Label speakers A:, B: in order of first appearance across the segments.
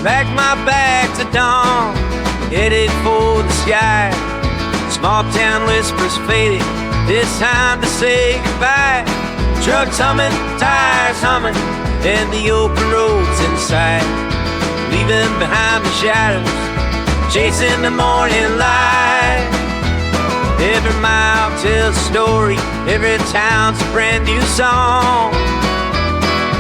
A: packed my bags at dawn, headed for the sky. Small town whispers faded, it's time to say goodbye. Trucks humming, tires humming, and the open roads in sight. Leaving behind the shadows, chasing the morning light. Every mile tells a story, every town's a brand new song.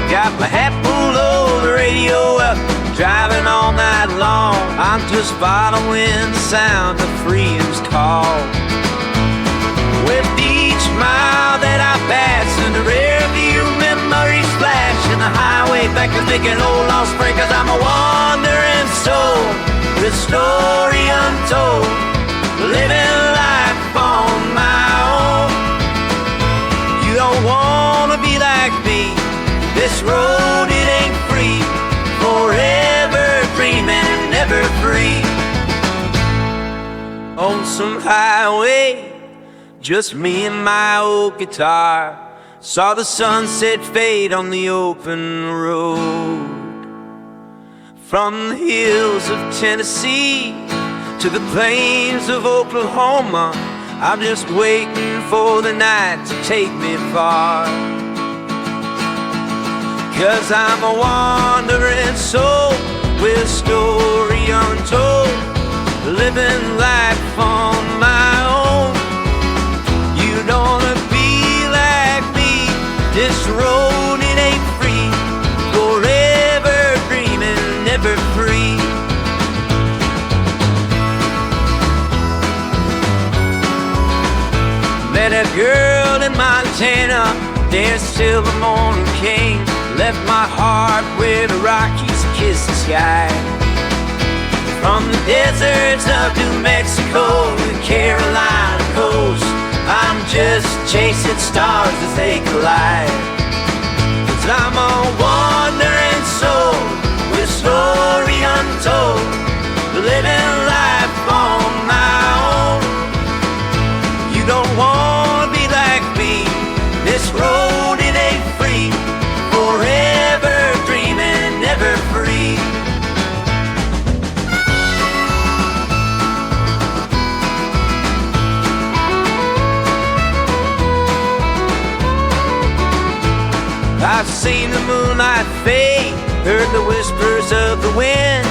A: Got my hat pulled over, the radio up, driving all night long. I'm just following the sound of freedom's call. With each mile that I pass in the rear view, memories flash, and the highway back is making old lost friend. 'Cause I'm a wandering soul, with story untold, living life on my own. You don't wanna be like me, this road it ain't free, forever dreaming and never free. On some highway, just me and my old guitar, saw the sunset fade on the open road. From the hills of Tennessee to the plains of Oklahoma, I'm just waiting for the night to take me far. 'Cause I'm a wandering soul with story untold, living life on my own. You don't wanna be like me, this road it ain't free, forever dreaming, never free. Met a girl in Montana, danced till the morning came, left my heart where the Rockies kiss the sky. From the deserts of New Mexico to the Carolina coast, I'm just chasing stars as they collide. 'Cause I'm a wandering soul with story untold, living life on my own. You don't wanna be like me, this road it ain't free, forever dreaming, never free. I've seen the moonlight fade, heard the whispers of the wind,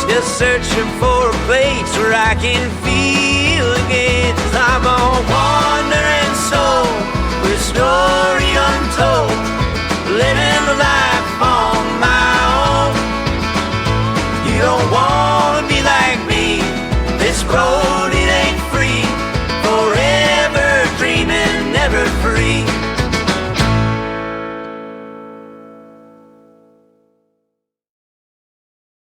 A: still searching for a place where I can feel again. 'Cause I'm a wandering soul with story untold, living the life on